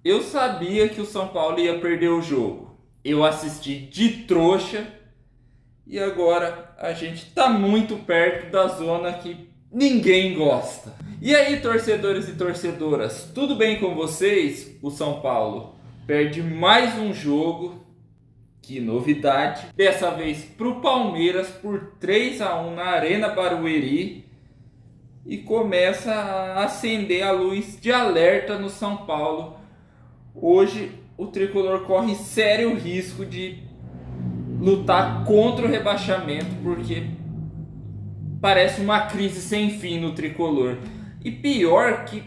Eu sabia que o São Paulo ia perder o jogo. Eu assisti de trouxa e agora a gente tá muito perto da zona que ninguém gosta. E aí, torcedores e torcedoras, tudo bem com vocês? O São Paulo perde mais um jogo. Que novidade! Dessa vez para o Palmeiras por 3-1 na Arena Barueri e começa a acender a luz de alerta no São Paulo. Hoje o tricolor corre sério risco de lutar contra o rebaixamento, porque parece uma crise sem fim no tricolor. E pior que,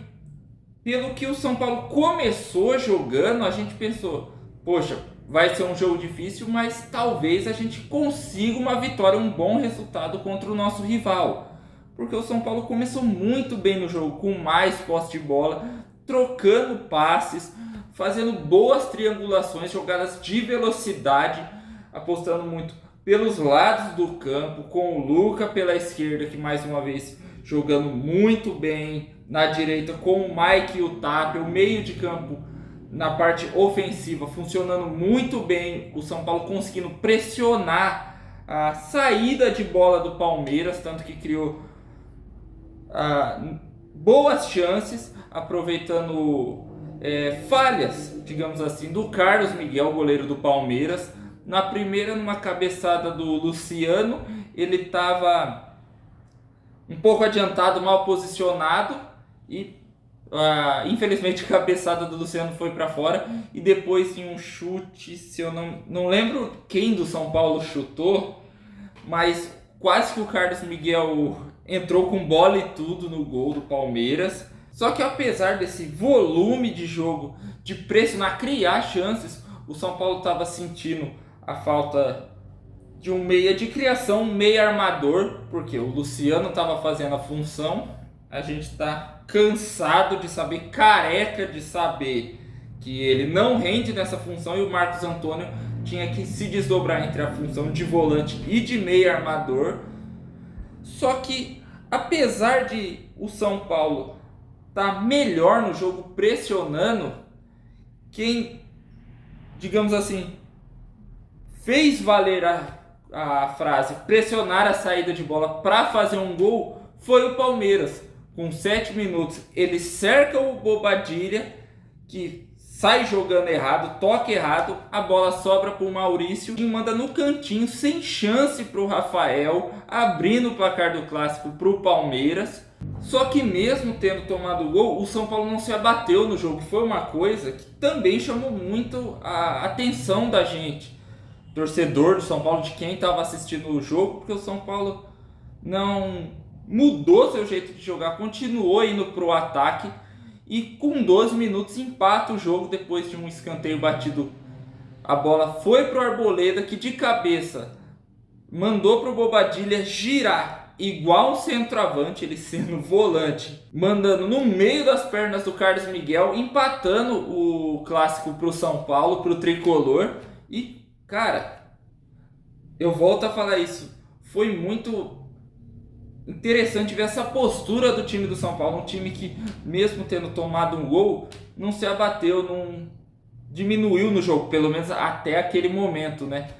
pelo que o São Paulo começou jogando, a gente pensou, poxa, vai ser um jogo difícil, mas talvez a gente consiga uma vitória, um bom resultado contra o nosso rival. Porque o São Paulo começou muito bem no jogo, com mais posse de bola, trocando passes, fazendo boas triangulações, jogadas de velocidade, apostando muito pelos lados do campo, com o Luca pela esquerda, que mais uma vez jogando muito bem, na direita com o Mike e o Tapia, o meio de campo na parte ofensiva funcionando muito bem, o São Paulo conseguindo pressionar a saída de bola do Palmeiras, tanto que criou boas chances, aproveitando falhas, digamos assim, do Carlos Miguel, goleiro do Palmeiras. Na primeira, numa cabeçada do Luciano, ele estava um pouco adiantado, mal posicionado e infelizmente a cabeçada do Luciano foi para fora. E depois em um chute, se eu não lembro quem do São Paulo chutou, mas quase que o Carlos Miguel entrou com bola e tudo no gol do Palmeiras. Só que apesar desse volume de jogo, de pressionar, criar chances, o São Paulo estava sentindo a falta de um meia de criação, um meia armador, porque o Luciano estava fazendo a função. A gente está cansado de saber, careca de saber que ele não rende nessa função, e o Marcos Antônio tinha que se desdobrar entre a função de volante e de meia armador. Só que apesar de o São Paulo estar melhor no jogo pressionando, quem, digamos assim, fez valer a frase pressionar a saída de bola para fazer um gol foi o Palmeiras. Com 7 minutos ele cerca o Bobadilha, que sai jogando errado, toca errado, a bola sobra para o Maurício e manda no cantinho sem chance para o Rafael, abrindo o placar do clássico para o Palmeiras. Só que mesmo tendo tomado o gol, o São Paulo não se abateu no jogo. Foi uma coisa que também chamou muito a atenção da gente, torcedor do São Paulo, de quem estava assistindo o jogo, porque o São Paulo não mudou seu jeito de jogar, continuou indo para o ataque e com 12 minutos empata o jogo depois de um escanteio batido. A bola foi para o Arboleda, que de cabeça mandou para o Bobadilha girar igual um centroavante, ele sendo volante, mandando no meio das pernas do Carlos Miguel, empatando o clássico para o São Paulo, para o tricolor. E cara, eu volto a falar isso, foi muito interessante ver essa postura do time do São Paulo, um time que mesmo tendo tomado um gol, não se abateu, não diminuiu no jogo, pelo menos até aquele momento, né?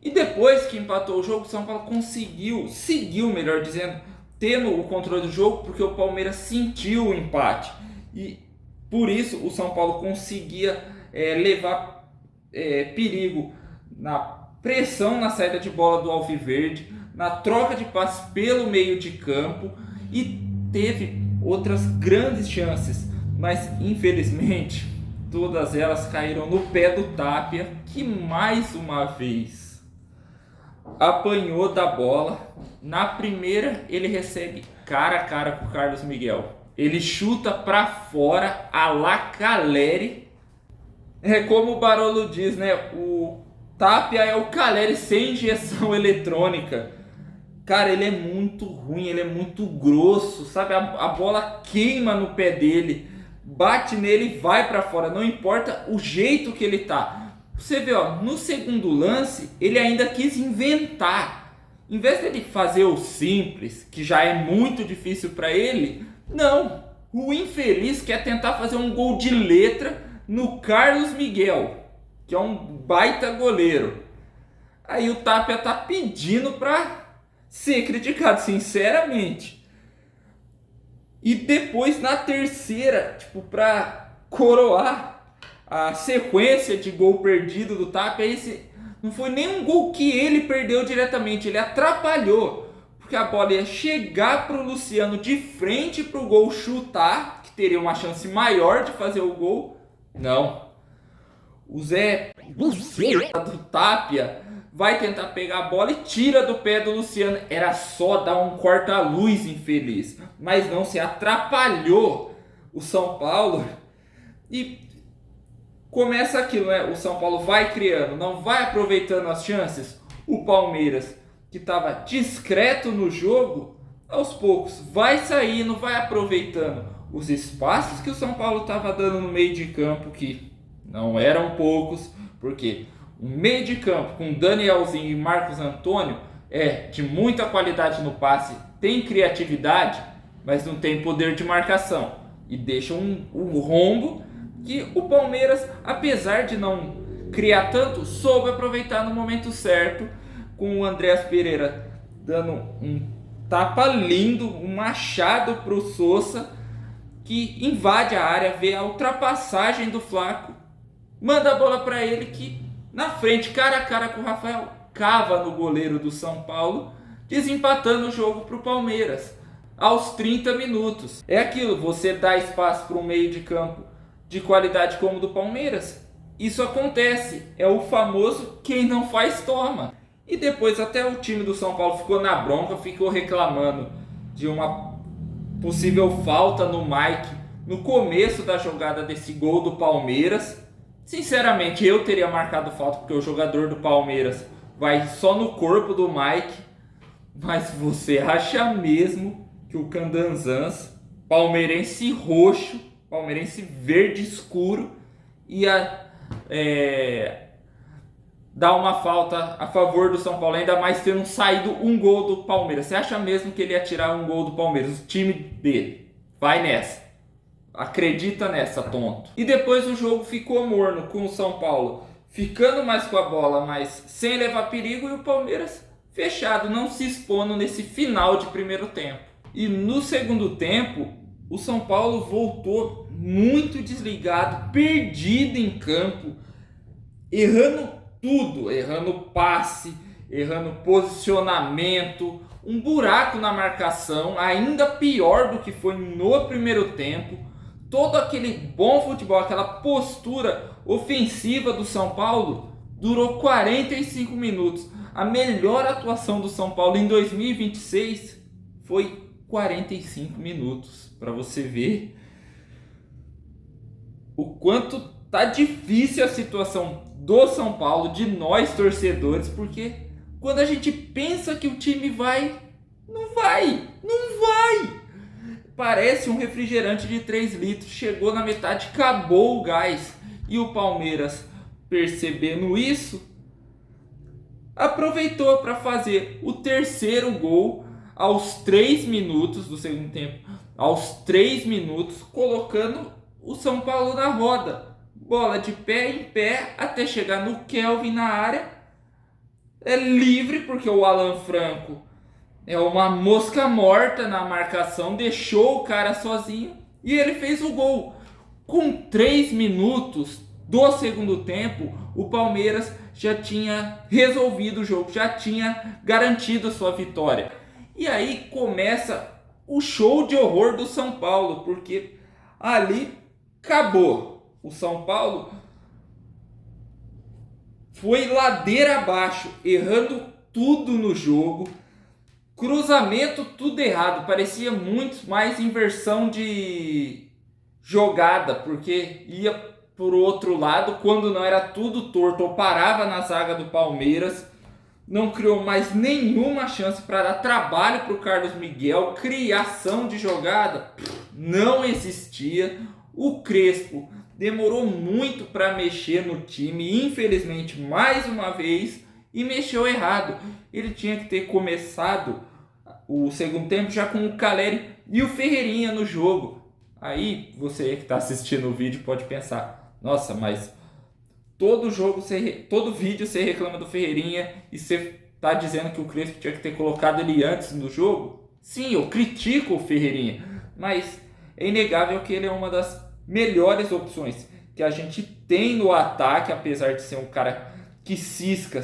E depois que empatou o jogo, o São Paulo seguiu, melhor dizendo, tendo o controle do jogo, porque o Palmeiras sentiu o empate. E por isso o São Paulo conseguia levar perigo na pressão na saída de bola do Alviverde, na troca de passes pelo meio de campo, e teve outras grandes chances, mas infelizmente todas elas caíram no pé do Tapia, que mais uma vez apanhou da bola. Na primeira ele recebe cara a cara com o Carlos Miguel, ele chuta para fora a la Caleri. É como o Barolo diz, né? O Tapia é o Caleri sem injeção eletrônica. Cara, ele é muito ruim, ele é muito grosso, sabe? A bola queima no pé dele, bate nele e vai para fora, não importa o jeito que ele tá. Você vê, ó, no segundo lance, ele ainda quis inventar. Em vez de ele fazer o simples, que já é muito difícil para ele, não. O infeliz quer tentar fazer um gol de letra, no Carlos Miguel, que é um baita goleiro. Aí o Tapia tá pedindo pra ser criticado, sinceramente. E depois na terceira, tipo, pra coroar a sequência de gol perdido do Tapia, esse não foi nem um gol que ele perdeu diretamente, ele atrapalhou. Porque a bola ia chegar pro Luciano de frente pro gol chutar, que teria uma chance maior de fazer o gol. Não. O Zé do Tapia vai tentar pegar a bola e tira do pé do Luciano. Era só dar um corta-luz infeliz. Mas não, se atrapalhou o São Paulo. E começa aquilo, né? O São Paulo vai criando, não vai aproveitando as chances. O Palmeiras, que estava discreto no jogo, aos poucos vai saindo, vai aproveitando os espaços que o São Paulo estava dando no meio de campo, que não eram poucos, porque um meio de campo com Danielzinho e Marcos Antônio é de muita qualidade no passe, tem criatividade, mas não tem poder de marcação, e deixa um rombo que o Palmeiras, apesar de não criar tanto, soube aproveitar no momento certo, com o Andreas Pereira dando um tapa lindo, um machado para o Sousa, que invade a área, vê a ultrapassagem do Flaco, manda a bola para ele, que na frente, cara a cara com o Rafael, cava no goleiro do São Paulo, desempatando o jogo para o Palmeiras, aos 30 minutos. É aquilo, você dá espaço para um meio de campo de qualidade como o do Palmeiras, isso acontece, é o famoso quem não faz toma. E depois até o time do São Paulo ficou na bronca, ficou reclamando de uma possível falta no Mike no começo da jogada desse gol do Palmeiras. Sinceramente, eu teria marcado falta, porque o jogador do Palmeiras vai só no corpo do Mike. Mas você acha mesmo que o Candanzans, palmeirense roxo, palmeirense verde escuro, ia dar uma falta a favor do São Paulo, ainda mais tendo saído um gol do Palmeiras? Você acha mesmo que ele ia tirar um gol do Palmeiras, o time dele? Vai nessa. Acredita nessa, tonto. E depois o jogo ficou morno, com o São Paulo ficando mais com a bola, mas sem levar perigo, e o Palmeiras fechado, não se expondo nesse final de primeiro tempo. E no segundo tempo, o São Paulo voltou muito desligado, perdido em campo, errando tudo, errando passe, errando posicionamento, um buraco na marcação, ainda pior do que foi no primeiro tempo. Todo aquele bom futebol, aquela postura ofensiva do São Paulo durou 45 minutos. A melhor atuação do São Paulo em 2026 foi 45 minutos, para você ver o quanto tá difícil a situação do São Paulo, de nós torcedores, porque quando a gente pensa que o time vai, não vai. Parece um refrigerante de 3 litros, chegou na metade, acabou o gás. E o Palmeiras, percebendo isso, aproveitou para fazer o terceiro gol aos 3 minutos do segundo tempo. Aos 3 minutos, colocando o São Paulo na roda. Bola de pé em pé até chegar no Kelvin na área. É livre, porque o Alan Franco é uma mosca morta na marcação, deixou o cara sozinho e ele fez o gol. Com 3 minutos do segundo tempo, o Palmeiras já tinha resolvido o jogo, já tinha garantido a sua vitória. E aí começa o show de horror do São Paulo, porque ali acabou. O São Paulo foi ladeira abaixo, errando tudo no jogo. Cruzamento tudo errado, parecia muito mais inversão de jogada, porque ia por outro lado, quando não era tudo torto, ou parava na zaga do Palmeiras. Não criou mais nenhuma chance para dar trabalho para o Carlos Miguel. Criação de jogada não existia. O Crespo demorou muito para mexer no time, infelizmente, mais uma vez, e mexeu errado. Ele tinha que ter começado o segundo tempo já com o Caleri e o Ferreirinha no jogo. Aí você que está assistindo o vídeo pode pensar, Nossa, mas todo vídeo você reclama do Ferreirinha e você tá dizendo que o Crespo tinha que ter colocado ele antes no jogo? Sim, eu critico o Ferreirinha, mas é inegável que ele é uma das melhores opções que a gente tem no ataque, apesar de ser um cara que cisca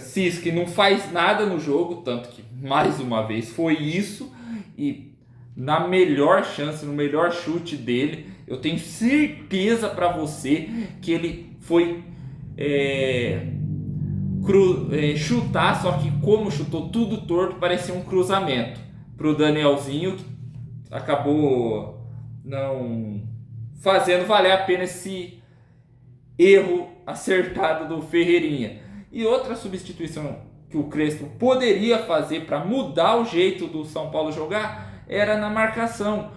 e não faz nada no jogo, tanto que mais uma vez foi isso. E na melhor chance, no melhor chute dele, eu tenho certeza para você que ele foi chutar, só que como chutou tudo torto, parecia um cruzamento pro Danielzinho, que acabou não fazendo valer a pena esse erro acertado do Ferreirinha. E outra substituição que o Crespo poderia fazer para mudar o jeito do São Paulo jogar era na marcação.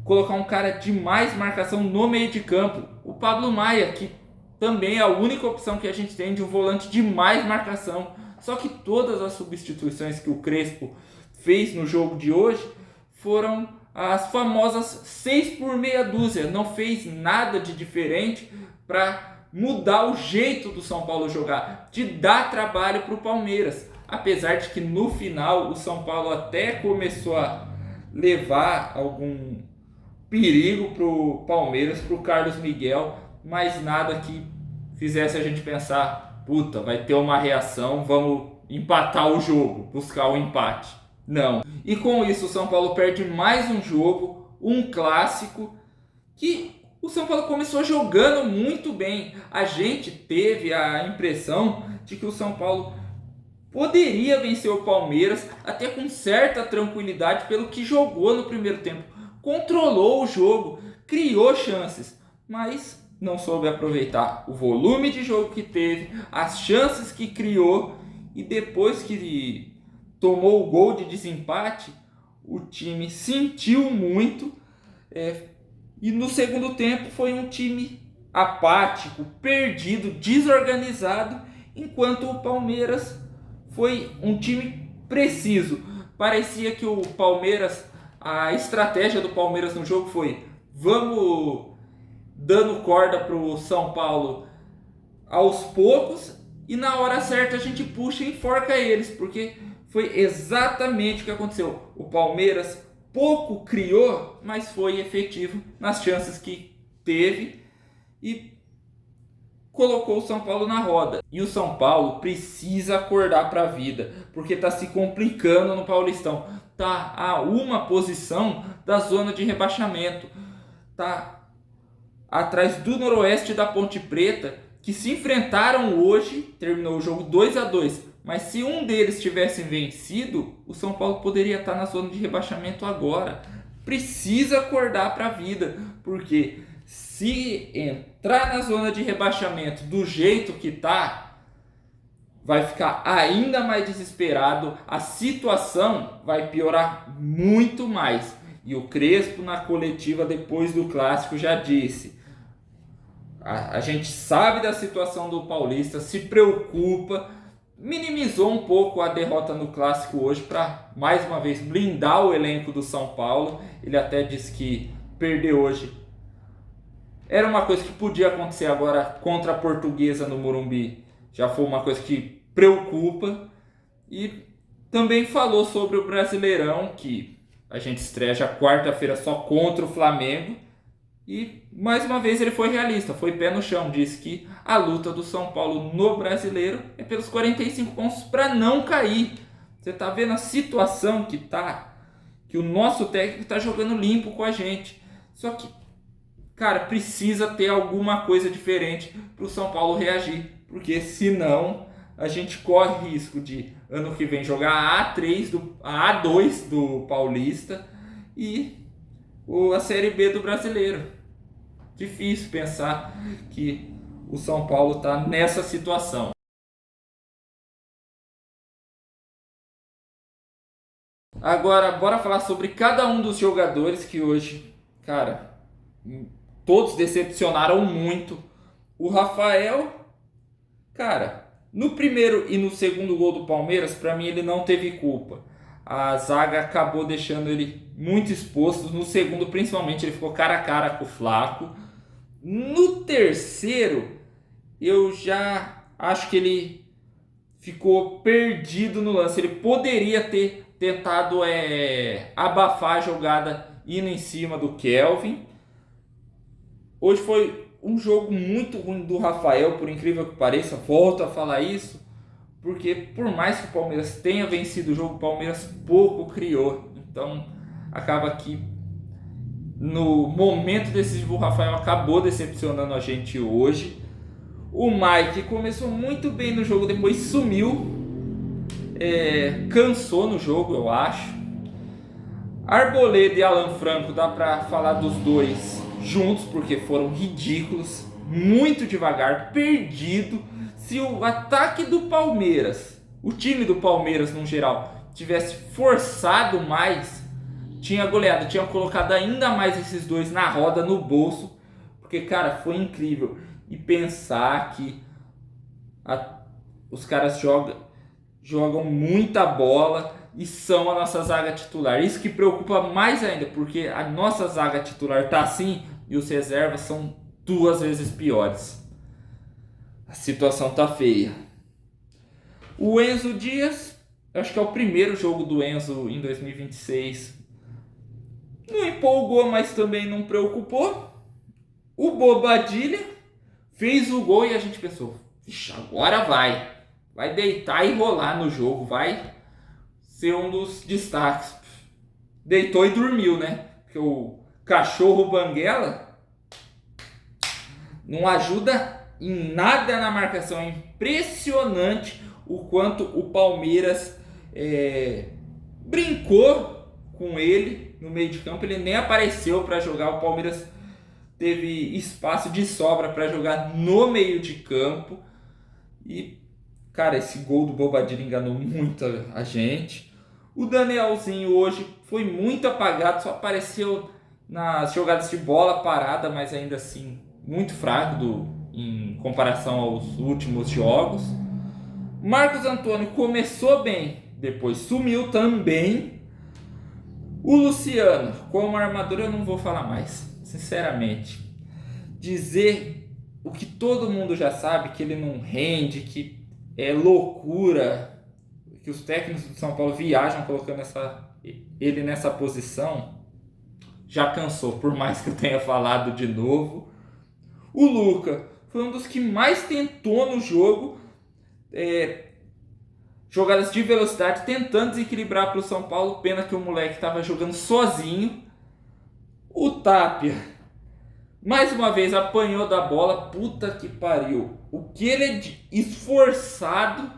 Colocar um cara de mais marcação no meio de campo. O Pablo Maia, que também é a única opção que a gente tem de um volante de mais marcação. Só que todas as substituições que o Crespo fez no jogo de hoje foram as famosas 6 por meia dúzia. Não fez nada de diferente para mudar o jeito do São Paulo jogar, de dar trabalho para o Palmeiras. Apesar de que no final o São Paulo até começou a levar algum perigo para o Palmeiras, para o Carlos Miguel, mas nada que fizesse a gente pensar, puta, vai ter uma reação, vamos empatar o jogo, buscar o empate. Não. E com isso o São Paulo perde mais um jogo, um clássico, que o São Paulo começou jogando muito bem. A gente teve a impressão de que o São Paulo poderia vencer o Palmeiras até com certa tranquilidade pelo que jogou no primeiro tempo. Controlou o jogo, criou chances, mas não soube aproveitar o volume de jogo que teve, as chances que criou, e depois que tomou o gol de desempate, o time sentiu muito. E no segundo tempo foi um time apático, perdido, desorganizado, enquanto o Palmeiras foi um time preciso. Parecia que o Palmeiras, a estratégia do Palmeiras no jogo foi: vamos dando corda para o São Paulo aos poucos e na hora certa a gente puxa e enforca eles, porque foi exatamente o que aconteceu. O Palmeiras pouco criou, mas foi efetivo nas chances que teve e colocou o São Paulo na roda. E o São Paulo precisa acordar para a vida, porque está se complicando no Paulistão. Está a uma posição da zona de rebaixamento. Está atrás do Noroeste e da Ponte Preta, que se enfrentaram hoje, terminou o jogo 2-2. Mas se um deles tivesse vencido, o São Paulo poderia estar na zona de rebaixamento agora. Precisa acordar para a vida, porque se entrar na zona de rebaixamento do jeito que está, vai ficar ainda mais desesperado, a situação vai piorar muito mais. E o Crespo, na coletiva depois do clássico, já disse: a gente sabe da situação do Paulista, se preocupa. Minimizou um pouco a derrota no clássico hoje para mais uma vez blindar o elenco do São Paulo. Ele até disse que perder hoje era uma coisa que podia acontecer, agora contra a Portuguesa no Morumbi já foi uma coisa que preocupa. E também falou sobre o Brasileirão, que a gente estreia já quarta-feira só contra o Flamengo. E mais uma vez ele foi realista, foi pé no chão, disse que a luta do São Paulo no Brasileiro é pelos 45 pontos para não cair. Você tá vendo a situação que tá, que o nosso técnico tá jogando limpo com a gente. Só que, cara, precisa ter alguma coisa diferente para o São Paulo reagir, porque senão a gente corre risco de ano que vem jogar a A2 do Paulista e a Série B do Brasileiro. Difícil pensar que o São Paulo está nessa situação. Agora, bora falar sobre cada um dos jogadores que hoje, cara, todos decepcionaram muito. O Rafael, cara, no primeiro e no segundo gol do Palmeiras, para mim ele não teve culpa. A zaga acabou deixando ele muito exposto. No segundo, principalmente, ele ficou cara a cara com o Flaco. No terceiro, eu já acho que ele ficou perdido no lance. Ele poderia ter tentado abafar a jogada indo em cima do Kelvin. Hoje foi um jogo muito ruim do Rafael, por incrível que pareça. Volto a falar isso, porque por mais que o Palmeiras tenha vencido o jogo, o Palmeiras pouco criou. Então acaba que no momento decisivo o Rafael acabou decepcionando a gente hoje. O Mike começou muito bem no jogo, depois sumiu, cansou no jogo, eu acho. Arboleda e Alan Franco, dá pra falar dos dois juntos, porque foram ridículos, muito devagar, perdido. Se o ataque do Palmeiras, o time do Palmeiras no geral, tivesse forçado mais, tinha goleado, tinha colocado ainda mais esses dois na roda, no bolso, porque, cara, foi incrível. E pensar que os caras jogam muita bola e são a nossa zaga titular. Isso que preocupa mais ainda, porque a nossa zaga titular tá assim e os reservas são 2 vezes piores. A situação tá feia. O Enzo Dias, eu acho que é o primeiro jogo do Enzo em 2026. Não empolgou, mas também não preocupou. O Bobadilha fez o gol e a gente pensou, vixe, agora vai deitar e rolar no jogo, vai ser um dos destaques. Deitou e dormiu, né? Porque o cachorro Banguela não ajuda em nada na marcação. É impressionante o quanto o Palmeiras brincou com ele no meio de campo. Ele nem apareceu para jogar. O Palmeiras teve espaço de sobra para jogar no meio de campo. E, cara, esse gol do Bobadilha enganou muito a gente. O Danielzinho hoje foi muito apagado, só apareceu nas jogadas de bola parada, mas ainda assim muito fraco em comparação aos últimos jogos. Marcos Antônio começou bem, depois sumiu também. O Luciano, como armador, eu não vou falar mais, sinceramente. Dizer o que todo mundo já sabe, que ele não rende, que é loucura, que os técnicos do São Paulo viajam colocando ele nessa posição, já cansou, por mais que eu tenha falado de novo. O Luca foi um dos que mais tentou no jogo, jogadas de velocidade, tentando desequilibrar para o São Paulo. Pena que o moleque estava jogando sozinho. O Tapia, mais uma vez, apanhou da bola. Puta que pariu. O que ele é de esforçado,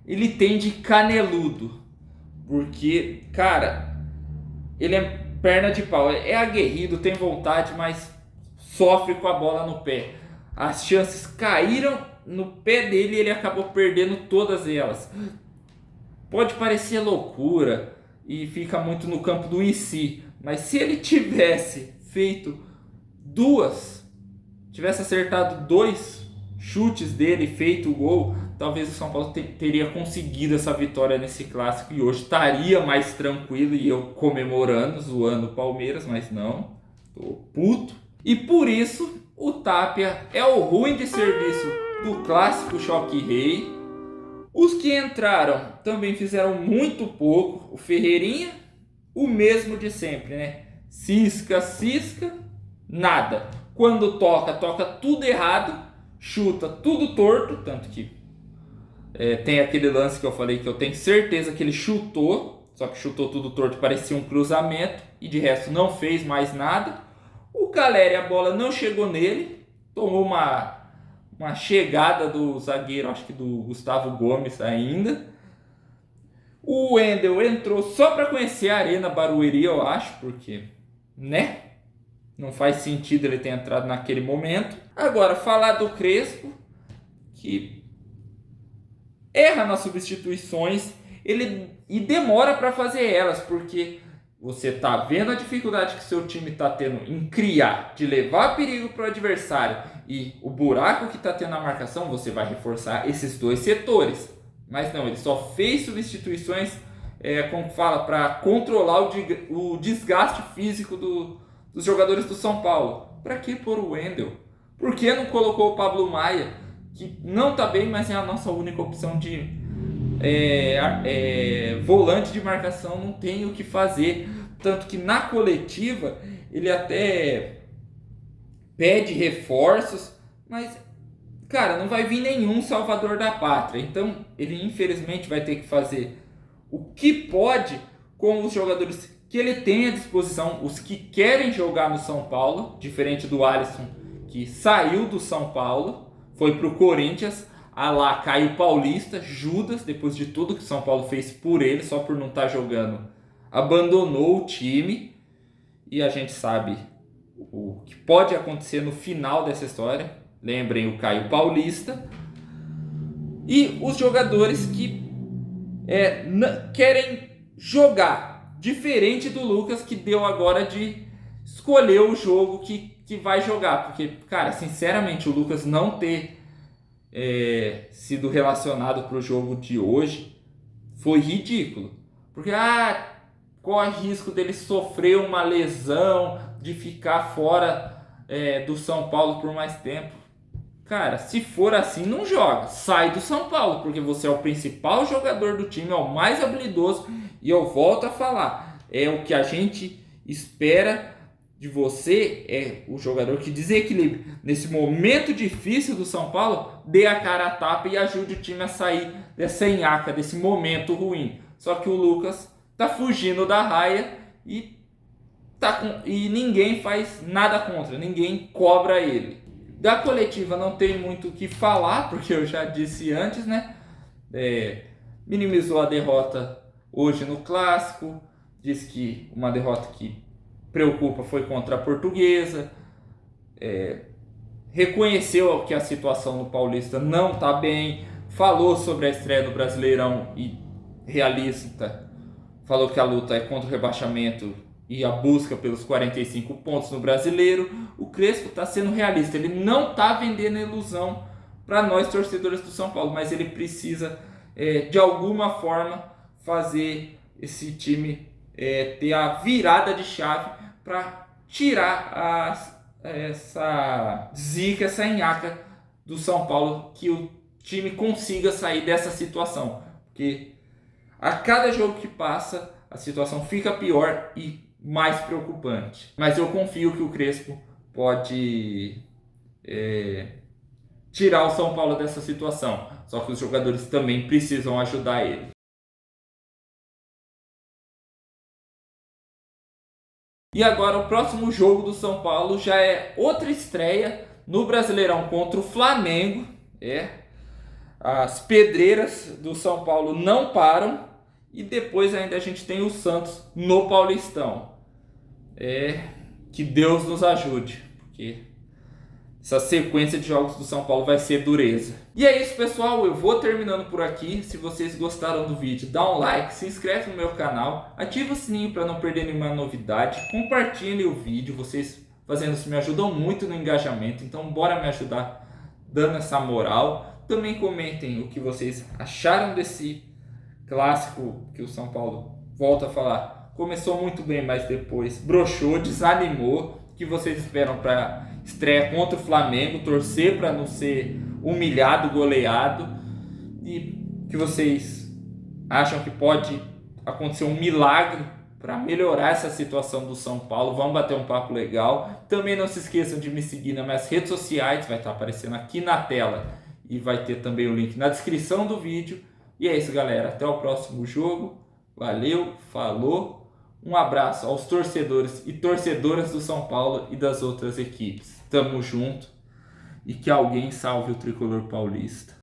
ele tem de caneludo. Porque, cara, ele é perna de pau. É aguerrido, tem vontade, mas sofre com a bola no pé. As chances caíram no pé dele e ele acabou perdendo todas elas. Pode parecer loucura e fica muito no campo do e se, mas se ele tivesse feito tivesse acertado 2 chutes dele, feito o gol, talvez o São Paulo teria conseguido essa vitória nesse clássico e hoje estaria mais tranquilo e eu comemorando, zoando o Palmeiras, mas não, tô puto. E por isso o Tapia é o ruim de serviço do clássico Choque Rei. Os que entraram também fizeram muito pouco. O Ferreirinha, o mesmo de sempre, né? Cisca, nada. Quando toca tudo errado, chuta tudo torto, tanto que tem aquele lance que eu falei que eu tenho certeza que ele chutou, só que chutou tudo torto, parecia um cruzamento, e de resto não fez mais nada. O Caleri, a bola não chegou nele, tomou uma chegada do zagueiro, acho que do Gustavo Gomes ainda. O Wendel entrou só para conhecer a Arena Barueri, eu acho, porque, né? Não faz sentido ele ter entrado naquele momento. Agora, falar do Crespo, que erra nas substituições e demora para fazer elas, porque você tá vendo a dificuldade que seu time tá tendo em criar, de levar perigo para o adversário e o buraco que tá tendo na marcação, você vai reforçar esses 2 setores. Mas não, ele só fez substituições, como fala, para controlar o desgaste físico dos jogadores do São Paulo. Para que pôr o Wendel? Por que não colocou o Pablo Maia, que não tá bem, mas é a nossa única opção de volante de marcação, não tem o que fazer. Tanto que na coletiva ele até pede reforços, mas, cara, não vai vir nenhum salvador da pátria. Então ele infelizmente vai ter que fazer o que pode com os jogadores que ele tem à disposição, os que querem jogar no São Paulo, diferente do Alisson, que saiu do São Paulo, foi pro Corinthians, lá Caio Paulista, Judas, depois de tudo que o São Paulo fez por ele, só por não estar jogando, abandonou o time, e a gente sabe o que pode acontecer no final dessa história. Lembrem o Caio Paulista. E os jogadores que querem jogar, diferente do Lucas, que deu agora de escolher o jogo que vai jogar. Porque, cara, sinceramente, o Lucas não ter sido relacionado para o jogo de hoje foi ridículo. Porque corre risco dele sofrer uma lesão, de ficar fora do São Paulo por mais tempo. Cara, se for assim, não joga. Sai do São Paulo, porque você é o principal jogador do time, é o mais habilidoso. E eu volto a falar, é o que a gente espera de você, é o jogador que desequilibre. Nesse momento difícil do São Paulo, dê a cara a tapa e ajude o time a sair dessa enhaca, desse momento ruim. Só que o Lucas tá fugindo da raia e ninguém faz nada contra, ninguém cobra ele. Da coletiva não tem muito o que falar, porque eu já disse antes, né? Minimizou a derrota hoje no Clássico, disse que uma derrota que preocupa foi contra a Portuguesa, reconheceu que a situação no Paulista não está bem, falou sobre a estreia do Brasileirão e realista, falou que a luta é contra o rebaixamento e a busca pelos 45 pontos no Brasileiro. O Crespo está sendo realista, ele não está vendendo ilusão para nós torcedores do São Paulo, mas ele precisa de alguma forma fazer esse time ter a virada de chave para tirar essa zica, essa enhaca do São Paulo, que o time consiga sair dessa situação, porque a cada jogo que passa a situação fica pior e mais preocupante. Mas eu confio que o Crespo pode tirar o São Paulo dessa situação. Só que os jogadores também precisam ajudar ele. E agora o próximo jogo do São Paulo já é outra estreia no Brasileirão contra o Flamengo. As pedreiras do São Paulo não param. E depois ainda a gente tem o Santos no Paulistão. Que Deus nos ajude, porque essa sequência de jogos do São Paulo vai ser dureza. E é isso, pessoal, eu vou terminando por aqui. Se vocês gostaram do vídeo, dá um like, se inscreve no meu canal, ativa o sininho para não perder nenhuma novidade, compartilhe o vídeo. Vocês fazendo isso me ajudam muito no engajamento, então bora me ajudar dando essa moral. Também comentem o que vocês acharam desse clássico, que o São Paulo, volta a falar, começou muito bem, mas depois broxou, desanimou. O que vocês esperam para estreia contra o Flamengo? Torcer para não ser humilhado, goleado. E que vocês acham que pode acontecer um milagre para melhorar essa situação do São Paulo? Vamos bater um papo legal. Também não se esqueçam de me seguir nas minhas redes sociais, vai estar aparecendo aqui na tela e vai ter também o link na descrição do vídeo. E é isso, galera, até o próximo jogo. Valeu, falou. Um abraço aos torcedores e torcedoras do São Paulo e das outras equipes. Tamo junto e que alguém salve o tricolor paulista.